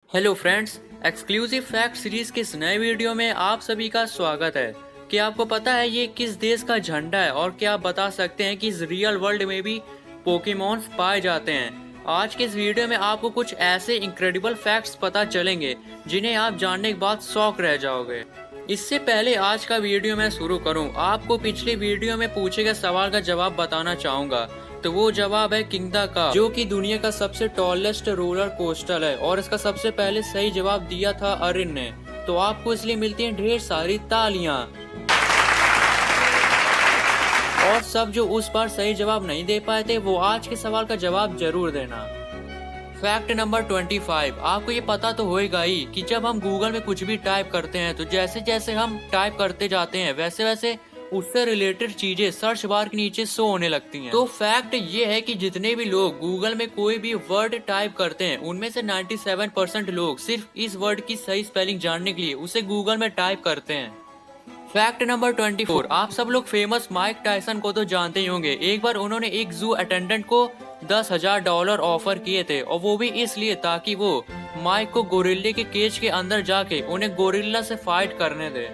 Hello friends, exclusive fact series के इस नए वीडियो में आप सभी का स्वागत है। क्या आपको पता है ये किस देश का झंडा है और क्या आप बता सकते हैं कि इस रियल वर्ल्ड में भी पोकेमॉन्स पाए जाते हैं। आज के इस वीडियो में आपको कुछ ऐसे इनक्रेडिबल फैक्ट्स पता चलेंगे जिन्हें आप जानने के बाद शॉक रह जाओगे। इससे पहले आज का वीडियो मैं शुरू करूं, आपको पिछले वीडियो में पूछे गए सवाल का जवाब बताना चाहूंगा। तो वो जवाब है किंगडा का, जो कि दुनिया का सबसे टॉलेस्ट रोलर कोस्टर है और इसका सबसे पहले सही जवाब दिया था अरिन ने। तो आपको इसलिए मिलती हैं ढेर सारी तालियां। और सब जो उस बार सही जवाब नहीं दे पाए थे वो आज के सवाल का जवाब जरूर देना। फैक्ट नंबर 25, आपको ये पता तो होगा ही कि जब हम गूगल में कुछ भी टाइप करते हैं तो जैसे जैसे हम टाइप करते जाते हैं वैसे वैसे उससे रिलेटेड चीजें सर्च बार के नीचे शो होने लगती हैं। तो फैक्ट ये है कि जितने भी लोग गूगल में कोई भी वर्ड टाइप करते हैं उनमें से 97% लोग सिर्फ इस वर्ड की सही स्पेलिंग जानने के लिए उसे गूगल में टाइप करते हैं। फैक्ट नंबर 24, आप सब लोग फेमस माइक टायसन को तो जानते ही होंगे। एक बार उन्होंने एक जू अटेंडेंट को $10,000 ऑफर किए थे और वो भी इसलिए ताकि वो माइक को गोरिल्ले के केज के अंदर जाके उन्हें गोरिल्ला से फाइट करने दे।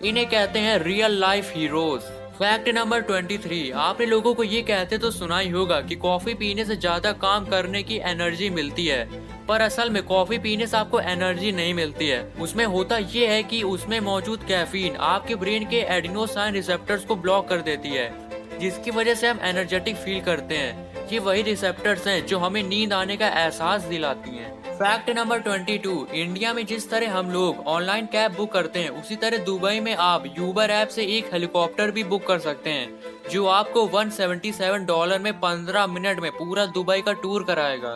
इन्हें कहते हैं real life heroes. Fact number 23, आपने लोगों को ये कहते तो सुना ही होगा कि कॉफी पीने से ज्यादा काम करने की एनर्जी मिलती है, पर असल में कॉफी पीने से आपको एनर्जी नहीं मिलती है। उसमें होता ये है कि उसमें मौजूद कैफीन आपके ब्रेन के एडिनोसाइन रिसेप्टर्स को ब्लॉक कर देती है, जिसकी वजह से हम एनर्जेटिक फील करते हैं। ये वही रिसेप्टर्स हैं जो हमें नींद आने का एहसास दिलाती हैं। फैक्ट नंबर 22, इंडिया में जिस तरह हम लोग ऑनलाइन कैब बुक करते हैं उसी तरह दुबई में आप यूबर ऐप से एक हेलीकॉप्टर भी बुक कर सकते हैं जो आपको $177 में 15 मिनट में पूरा दुबई का टूर कराएगा।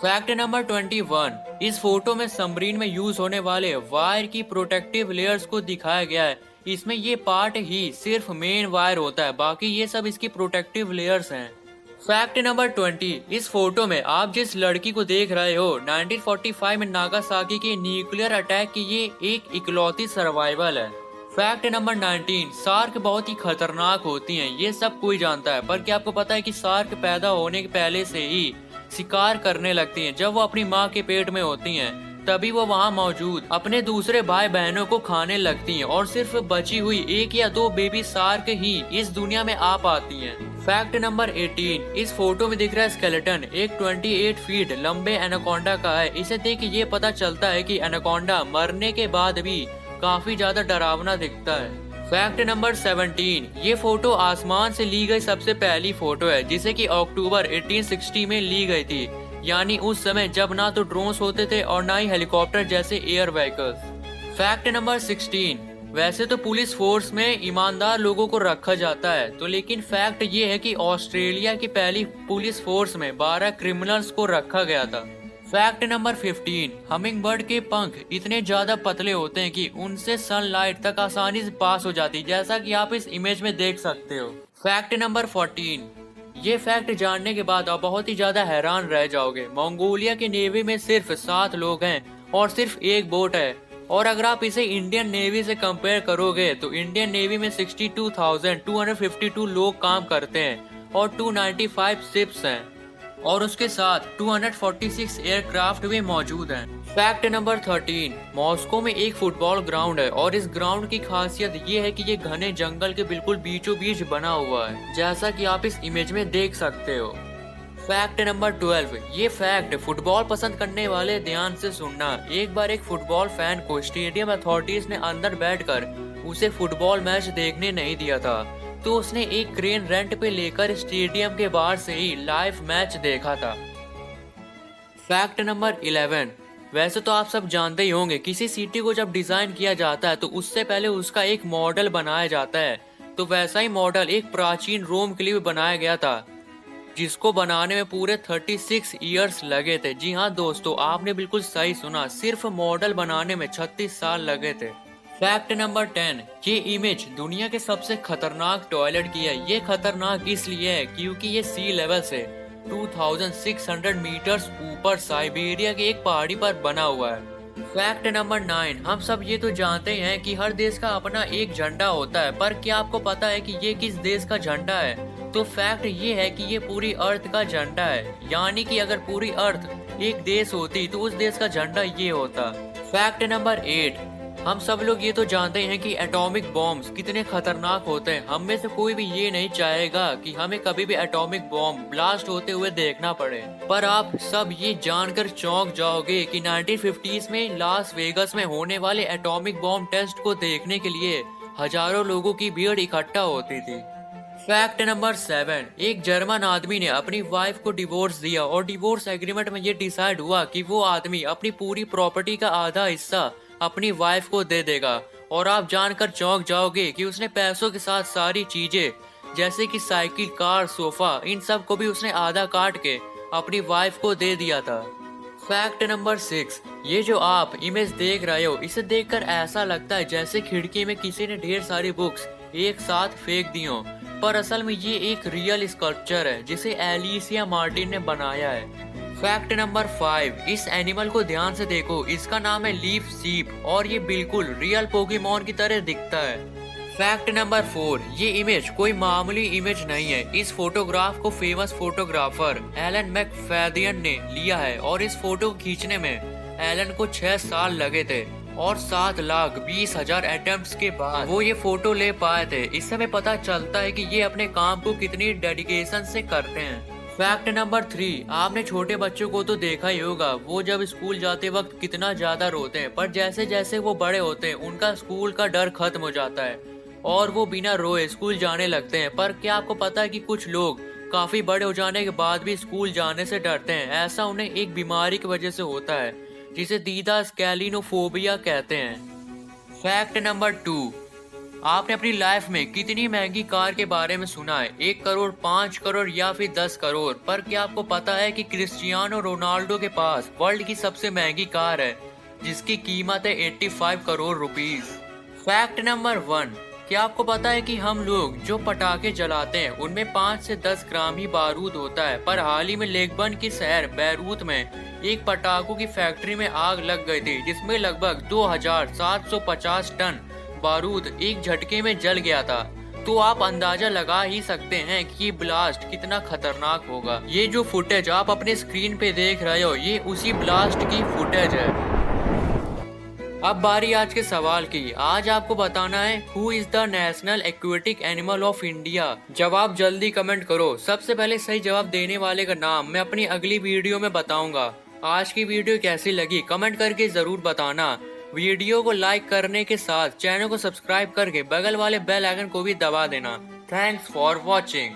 फैक्ट नंबर 21, इस फोटो में सबमरीन में यूज होने वाले वायर की प्रोटेक्टिव लेयर्स को दिखाया गया है। इसमें ये पार्ट ही सिर्फ मेन वायर होता है, बाकी ये सब इसकी प्रोटेक्टिव लेयर्स हैं। फैक्ट नंबर 20, इस फोटो में आप जिस लड़की को देख रहे हो 1945 में नागासाकी के न्यूक्लियर अटैक की ये एक इकलौती सर्वाइवल है। फैक्ट नंबर 19, शार्क बहुत ही खतरनाक होती हैं, ये सब कोई जानता है, पर क्या आपको पता है कि शार्क पैदा होने के पहले से ही शिकार करने लगती हैं। जब वो अपनी माँ के पेट में होती हैं तभी वो वहाँ मौजूद अपने दूसरे भाई बहनों को खाने लगती हैं और सिर्फ बची हुई 1 या 2 बेबी शार्क ही इस दुनिया में आ पाती हैं। फैक्ट नंबर 18, इस फोटो में दिख रहा है स्केलेटन एक 28 फीट लंबे एनाकोंडा का है। इसे देख के ये पता चलता है कि एनाकोंडा मरने के बाद भी काफी ज्यादा डरावना दिखता है। फैक्ट नंबर 17, ये फोटो आसमान से ली गई सबसे पहली फोटो है जिसे कि अक्टूबर 1860 में ली गई थी, यानी उस समय जब ना तो ड्रोन्स होते थे और ना ही हेलीकॉप्टर जैसे एयर व्हीकल्स। फैक्ट नंबर 16, वैसे तो पुलिस फोर्स में ईमानदार लोगों को रखा जाता है तो लेकिन फैक्ट ये है कि ऑस्ट्रेलिया की पहली पुलिस फोर्स में 12 क्रिमिनल्स को रखा गया था। फैक्ट नंबर 15, हमिंग बर्ड के पंख इतने ज्यादा पतले होते हैं कि उनसे सनलाइट तक आसानी से पास हो जाती है, जैसा कि आप इस इमेज में देख सकते हो। फैक्ट नंबर 14, ये फैक्ट जानने के बाद आप बहुत ही ज्यादा हैरान रह जाओगे। मंगोलिया की नेवी में सिर्फ 7 लोग हैं और सिर्फ एक बोट है, और अगर आप इसे इंडियन नेवी से कंपेयर करोगे तो इंडियन नेवी में 62,252 लोग काम करते हैं और 295 शिप्स हैं और उसके साथ 246 एयरक्राफ्ट भी मौजूद हैं। फैक्ट नंबर 13, मॉस्को में एक फुटबॉल ग्राउंड है और इस ग्राउंड की खासियत ये है कि ये घने जंगल के बिल्कुल बीचों बीच बना हुआ है, जैसा कि आप इस इमेज में देख सकते हो। फैक्ट नंबर 12, ये फैक्ट फुटबॉल पसंद करने वाले ध्यान से सुनना। एक बार एक फुटबॉल फैन को स्टेडियम अथॉरिटीज ने अंदर बैठकर उसे फुटबॉल मैच देखने नहीं दिया था, तो उसने एक क्रेन रेंट पे लेकर स्टेडियम के बाहर से ही लाइव मैच देखा था। फैक्ट नंबर 11, वैसे तो आप सब जानते ही होंगे किसी सिटी को जब डिजाइन किया जाता है तो उससे पहले उसका एक मॉडल बनाया जाता है, तो वैसा ही मॉडल एक प्राचीन रोम के लिए भी बनाया गया था जिसको बनाने में पूरे 36 ईयर्स लगे थे। जी हाँ दोस्तों, आपने बिल्कुल सही सुना, सिर्फ मॉडल बनाने में 36 साल लगे थे। फैक्ट नंबर 10, ये इमेज दुनिया के सबसे खतरनाक टॉयलेट की है। ये खतरनाक इसलिए है क्योंकि ये सी लेवल से 2600 मीटर्स ऊपर साइबेरिया की एक पहाड़ी पर बना हुआ है। फैक्ट नंबर 9, हम सब ये तो जानते हैं कि हर देश का अपना एक झंडा होता है, पर क्या आपको पता है कि ये किस देश का झंडा है? तो फैक्ट ये है कि ये पूरी अर्थ का झंडा है, यानी कि अगर पूरी अर्थ एक देश होती तो उस देश का झंडा ये होता। फैक्ट नंबर 8, हम सब लोग ये तो जानते हैं कि एटॉमिक बॉम्ब्स कितने खतरनाक होते हैं। हम में से कोई भी ये नहीं चाहेगा कि हमें कभी भी एटॉमिक बॉम्ब ब्लास्ट होते हुए देखना पड़े। पर आप सब ये जानकर चौंक जाओगे कि 1950s में लास वेगास में होने वाले एटॉमिक बॉम्ब टेस्ट को देखने के लिए हजारों लोगों की भीड़ इकट्ठा होती थी। फैक्ट नंबर 7, एक जर्मन आदमी ने अपनी वाइफ को डिवोर्स दिया और डिवोर्स एग्रीमेंट में ये डिसाइड हुआ कि वो आदमी अपनी पूरी प्रॉपर्टी का आधा हिस्सा अपनी वाइफ को दे देगा। और आप जानकर चौंक जाओगे कि उसने पैसों के साथ सारी चीजें जैसे कि साइकिल, कार, सोफा, इन सब को भी उसने आधा काट के अपनी वाइफ को दे दिया था। फैक्ट नंबर 6, ये जो आप इमेज देख रहे हो इसे देखकर ऐसा लगता है जैसे खिड़की में किसी ने ढेर सारी बुक्स एक साथ फेंक दी हो, पर असल में ये एक रियल स्कल्पचर है जिसे एलिसिया मार्टिन ने बनाया है। फैक्ट नंबर 5, इस एनिमल को ध्यान से देखो, इसका नाम है लीफ सीप और ये बिल्कुल रियल पोकेमॉन की तरह दिखता है। फैक्ट नंबर 4, ये इमेज कोई मामूली इमेज नहीं है। इस फोटोग्राफ को फेमस फोटोग्राफर एलन मैकफैदियन ने लिया है और इस फोटो को खींचने में एलन को 6 साल लगे थे और 7,20,000 अटेम्प्ट्स के बाद वो ये फोटो ले पाए थे। इससे हमें पता चलता है कि ये अपने काम को कितनी डेडिकेशन से करते हैं। फैक्ट नंबर 3, आपने छोटे बच्चों को तो देखा ही होगा, वो जब स्कूल जाते वक्त कितना ज्यादा रोते हैं, पर जैसे जैसे वो बड़े होते हैं उनका स्कूल का डर खत्म हो जाता है और वो बिना रोए स्कूल जाने लगते हैं। पर क्या आपको पता है कि कुछ लोग काफी बड़े हो जाने के बाद भी स्कूल जाने से डरते हैं? ऐसा उन्हें एक बीमारी की वजह से होता है जिसे दीदा स्कैलिनोफोबिया कहते हैं। फैक्ट नंबर 2, आपने अपनी लाइफ में कितनी महंगी कार के बारे में सुना है? 1 करोड़, 5 करोड़ या फिर 10 करोड़? पर क्या आपको पता है कि क्रिस्टियानो रोनाल्डो के पास वर्ल्ड की सबसे महंगी कार है जिसकी कीमत है 85 करोड़ रुपीस। फैक्ट नंबर 1, क्या आपको पता है कि हम लोग जो पटाखे जलाते हैं उनमें 5 से 10 ग्राम ही बारूद होता है? पर हाल ही में लेबनान के शहर बैरूत में एक पटाखों की फैक्ट्री में आग लग गई थी जिसमें लगभग 2750 टन बारूद एक झटके में जल गया था। तो आप अंदाजा लगा ही सकते हैं कि ये ब्लास्ट कितना खतरनाक होगा। ये जो फुटेज आप अपने स्क्रीन पे देख रहे हो ये उसी ब्लास्ट की फुटेज है। अब बारी आज के सवाल की। आज आपको बताना है who is the national aquatic animal of India. जवाब जल्दी कमेंट करो। सबसे पहले सही जवाब देने वाले का नाम मैं अपनी अगली वीडियो में बताऊंगा। आज की वीडियो कैसी लगी कमेंट करके जरूर बताना। वीडियो को लाइक करने के साथ चैनल को सब्सक्राइब करके बगल वाले बेल आइकन को भी दबा देना। Thanks for watching.